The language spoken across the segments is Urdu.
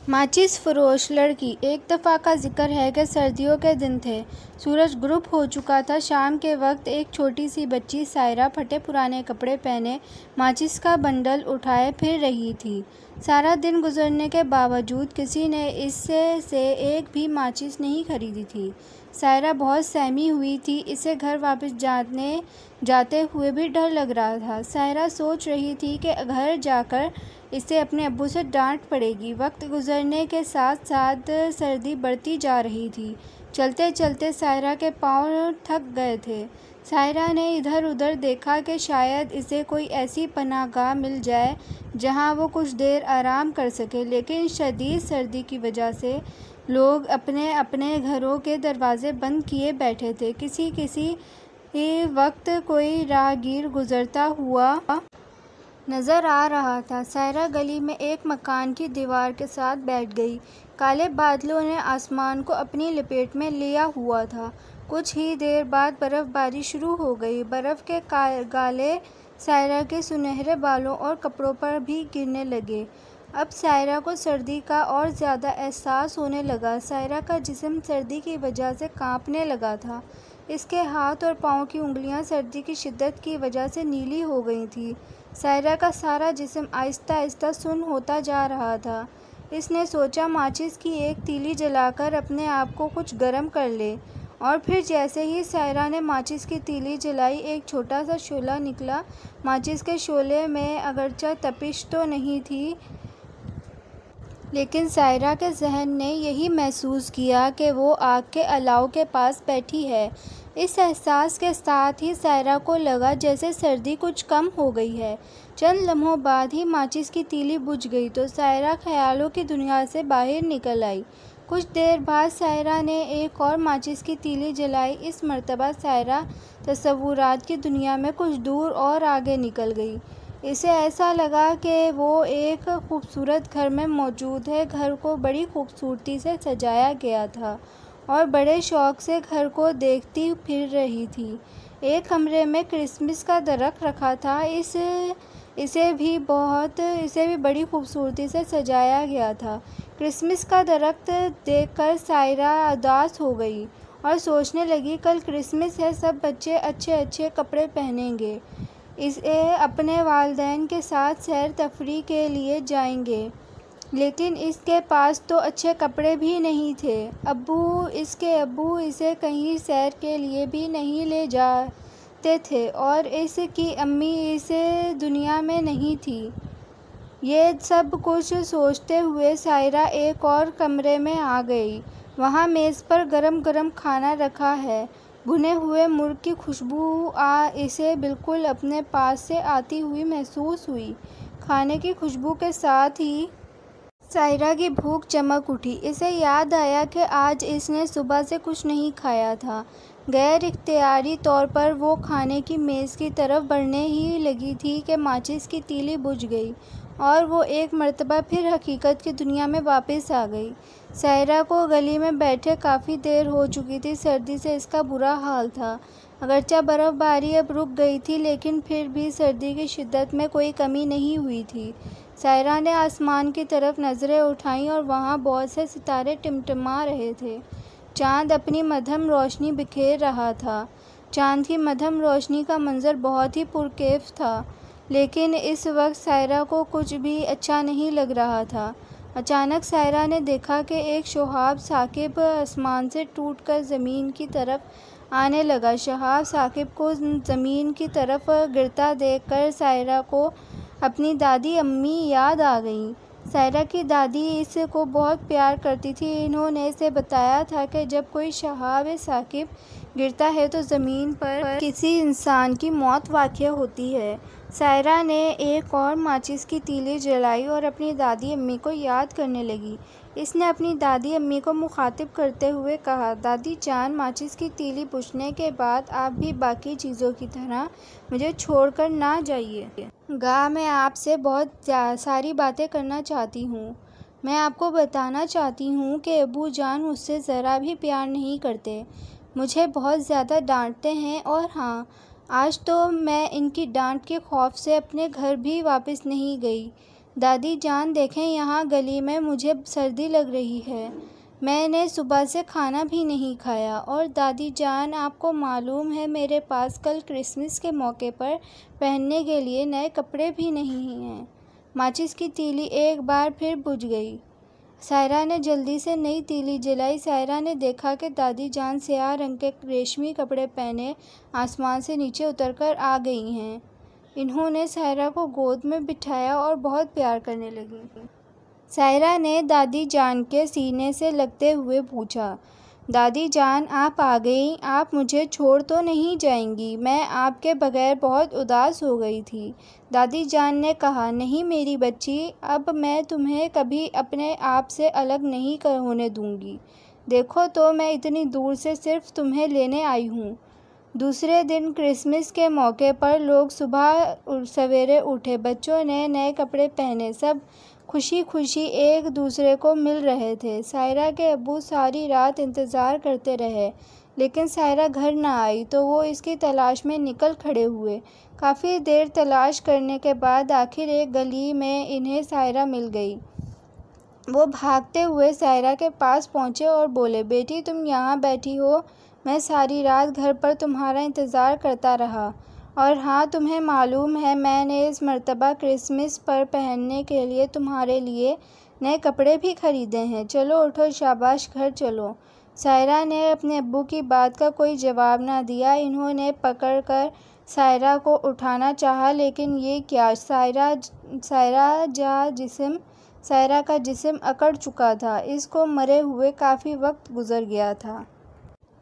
ماچس فروش لڑکی۔ ایک دفعہ کا ذکر ہے کہ سردیوں کے دن تھے۔ سورج غروب ہو چکا تھا۔ شام کے وقت ایک چھوٹی سی بچی سائرہ پھٹے پرانے کپڑے پہنے ماچس کا بنڈل اٹھائے پھر رہی تھی۔ سارا دن گزرنے کے باوجود کسی نے اس سے ایک بھی ماچس نہیں خریدی تھی۔ سائرہ بہت سہمی ہوئی تھی۔ اسے گھر واپس جاتے ہوئے بھی ڈر لگ رہا تھا۔ سائرہ سوچ رہی تھی کہ گھر جا کر اسے اپنے ابو سے ڈانٹ پڑے گی۔ وقت گزرنے کے ساتھ ساتھ سردی بڑھتی جا رہی تھی۔ چلتے چلتے سائرہ کے پاؤں تھک گئے تھے۔ سائرہ نے ادھر ادھر دیکھا کہ شاید اسے کوئی ایسی پناہ گاہ مل جائے جہاں وہ کچھ دیر آرام کر سکے، لیکن شدید سردی کی وجہ سے لوگ اپنے اپنے گھروں کے دروازے بند کیے بیٹھے تھے۔ کسی وقت کوئی راہگیر گزرتا ہوا نظر آ رہا تھا۔ سائرہ گلی میں ایک مکان کی دیوار کے ساتھ بیٹھ گئی۔ کالے بادلوں نے آسمان کو اپنی لپیٹ میں لیا ہوا تھا۔ کچھ ہی دیر بعد برف باری شروع ہو گئی۔ برف کے گالے سائرہ کے سنہرے بالوں اور کپڑوں پر بھی گرنے لگے۔ اب سائرہ کو سردی کا اور زیادہ احساس ہونے لگا۔ سائرہ کا جسم سردی کی وجہ سے کانپنے لگا تھا۔ اس کے ہاتھ اور پاؤں کی انگلیاں سردی کی شدت کی وجہ سے نیلی ہو گئی تھیں۔ سائرہ کا سارا جسم آہستہ آہستہ سن ہوتا جا رہا تھا۔ اس نے سوچا ماچس کی ایک تیلی جلا کر اپنے آپ کو کچھ گرم کر لے، اور پھر جیسے ہی سائرہ نے ماچس کی تیلی جلائی ایک چھوٹا سا شعلہ نکلا۔ ماچس کے شعلے میں اگرچہ تپش تو نہیں تھی، لیکن سائرہ کے ذہن نے یہی محسوس کیا کہ وہ آگ کے الاؤ کے پاس بیٹھی ہے۔ اس احساس کے ساتھ ہی سائرہ کو لگا جیسے سردی کچھ کم ہو گئی ہے۔ چند لمحوں بعد ہی ماچس کی تیلی بجھ گئی تو سائرہ خیالوں کی دنیا سے باہر نکل آئی۔ کچھ دیر بعد سائرہ نے ایک اور ماچس کی تیلی جلائی۔ اس مرتبہ سائرہ تصورات کی دنیا میں کچھ دور اور آگے نکل گئی۔ اسے ایسا لگا کہ وہ ایک خوبصورت گھر میں موجود ہے۔ گھر کو بڑی خوبصورتی سے سجایا گیا تھا اور بڑے شوق سے گھر کو دیکھتی پھر رہی تھی۔ ایک کمرے میں کرسمس کا درخت رکھا تھا۔ اسے بھی بڑی خوبصورتی سے سجایا گیا تھا۔ کرسمس کا درخت دیکھ کر سائرہ اداس ہو گئی اور سوچنے لگی کل کرسمس ہے، سب بچے اچھے اچھے کپڑے پہنیں گے، اسے اپنے والدین کے ساتھ سیر تفریح کے لیے جائیں گے، لیکن اس کے پاس تو اچھے کپڑے بھی نہیں تھے۔ اس کے ابو اسے کہیں سیر کے لیے بھی نہیں لے جاتے تھے اور اس کی امی اس دنیا میں نہیں تھی۔ یہ سب کچھ سوچتے ہوئے سائرہ ایک اور کمرے میں آ گئی۔ وہاں میز پر گرم گرم کھانا رکھا ہے۔ بھنے ہوئے مرغ کی خوشبو اسے بالکل اپنے پاس سے آتی ہوئی محسوس ہوئی۔ کھانے کی خوشبو کے ساتھ ہی سائرہ کی بھوک چمک اٹھی۔ اسے یاد آیا کہ آج اس نے صبح سے کچھ نہیں کھایا تھا۔ غیر اختیاری طور پر وہ کھانے کی میز کی طرف بڑھنے ہی لگی تھی کہ ماچس کی تیلی بجھ گئی اور وہ ایک مرتبہ پھر حقیقت کی دنیا میں واپس آ گئی۔ سائرہ کو گلی میں بیٹھے کافی دیر ہو چکی تھی۔ سردی سے اس کا برا حال تھا۔ اگرچہ برف باری اب رک گئی تھی، لیکن پھر بھی سردی کی شدت میں کوئی کمی نہیں ہوئی تھی۔ سائرہ نے آسمان کی طرف نظریں اٹھائیں اور وہاں بہت سے ستارے ٹمٹما رہے تھے۔ چاند اپنی مدھم روشنی بکھیر رہا تھا۔ چاند کی مدھم روشنی کا منظر بہت ہی پرکیف تھا، لیکن اس وقت سائرہ کو کچھ بھی اچھا نہیں لگ رہا تھا۔ اچانک سائرہ نے دیکھا کہ ایک شہاب ثاقب آسمان سے ٹوٹ کر زمین کی طرف آنے لگا۔ شہاب ثاقب کو زمین کی طرف گرتا دیکھ کر سائرہ کو اپنی دادی امی یاد آ گئیں۔ سائرہ کی دادی اس کو بہت پیار کرتی تھی۔ انہوں نے اسے بتایا تھا کہ جب کوئی شہاب ثاقب گرتا ہے تو زمین پر کسی انسان کی موت واقع ہوتی ہے۔ سائرہ نے ایک اور ماچس کی تیلی جلائی اور اپنی دادی امی کو یاد کرنے لگی۔ اس نے اپنی دادی امی کو مخاطب کرتے ہوئے کہا، دادی جان، ماچس کی تیلی بجھنے کے بعد آپ بھی باقی چیزوں کی طرح مجھے چھوڑ کر نہ جائیے گا۔ میں آپ سے بہت ساری باتیں کرنا چاہتی ہوں۔ میں آپ کو بتانا چاہتی ہوں کہ ابو جان مجھ سے ذرا بھی پیار نہیں کرتے، مجھے بہت زیادہ ڈانٹتے ہیں، اور ہاں، آج تو میں ان کی ڈانٹ کے خوف سے اپنے گھر بھی واپس نہیں گئی۔ دادی جان دیکھیں یہاں گلی میں مجھے سردی لگ رہی ہے، میں نے صبح سے کھانا بھی نہیں کھایا، اور دادی جان آپ کو معلوم ہے میرے پاس کل کرسمس کے موقع پر پہننے کے لیے نئے کپڑے بھی نہیں ہیں۔ ماچس کی تیلی ایک بار پھر بجھ گئی۔ سائرہ نے جلدی سے نئی تیلی جلائی۔ سائرہ نے دیکھا کہ دادی جان سیاہ رنگ کے ریشمی کپڑے پہنے آسمان سے نیچے اتر کر آ گئی ہیں۔ انہوں نے سائرہ کو گود میں بٹھایا اور بہت پیار کرنے لگیں۔ سائرہ نے دادی جان کے سینے سے لگتے ہوئے پوچھا، دادی جان آپ آ گئیں، آپ مجھے چھوڑ تو نہیں جائیں گی؟ میں آپ کے بغیر بہت اداس ہو گئی تھی۔ دادی جان نے کہا، نہیں میری بچی، اب میں تمہیں کبھی اپنے آپ سے الگ نہیں ہونے دوں گی۔ دیکھو تو میں اتنی دور سے صرف تمہیں لینے آئی ہوں۔ دوسرے دن کرسمس کے موقع پر لوگ صبح سویرے اٹھے، بچوں نے نئے کپڑے پہنے، سب خوشی خوشی ایک دوسرے کو مل رہے تھے۔ سائرہ کے ابو ساری رات انتظار کرتے رہے، لیکن سائرہ گھر نہ آئی تو وہ اس کی تلاش میں نکل کھڑے ہوئے۔ کافی دیر تلاش کرنے کے بعد آخر ایک گلی میں انہیں سائرہ مل گئی۔ وہ بھاگتے ہوئے سائرہ کے پاس پہنچے اور بولے، بیٹی تم یہاں بیٹھی ہو، میں ساری رات گھر پر تمہارا انتظار کرتا رہا، اور ہاں تمہیں معلوم ہے میں نے اس مرتبہ کرسمس پر پہننے کے لیے تمہارے لیے نئے کپڑے بھی خریدے ہیں، چلو اٹھو شاباش گھر چلو۔ سائرہ نے اپنے ابو کی بات کا کوئی جواب نہ دیا۔ انہوں نے پکڑ کر سائرہ کو اٹھانا چاہا، لیکن یہ کیا، سائرہ کا جسم اکڑ چکا تھا، اس کو مرے ہوئے کافی وقت گزر گیا تھا۔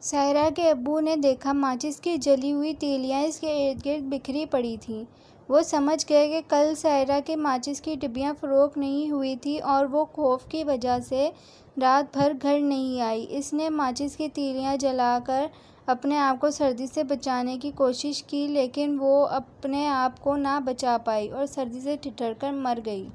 سائرہ کے ابو نے دیکھا ماچس کی جلی ہوئی تیلیاں اس کے ارد گرد بکھری پڑی تھیں۔ وہ سمجھ گئے کہ کل سائرہ کی ماچس کی ڈبیاں فروخت نہیں ہوئی تھیں اور وہ خوف کی وجہ سے رات بھر گھر نہیں آئی۔ اس نے ماچس کی تیلیاں جلا کر اپنے آپ کو سردی سے بچانے کی کوشش کی، لیکن وہ اپنے آپ کو نہ بچا پائی اور سردی سے ٹھٹھر کر مر گئی۔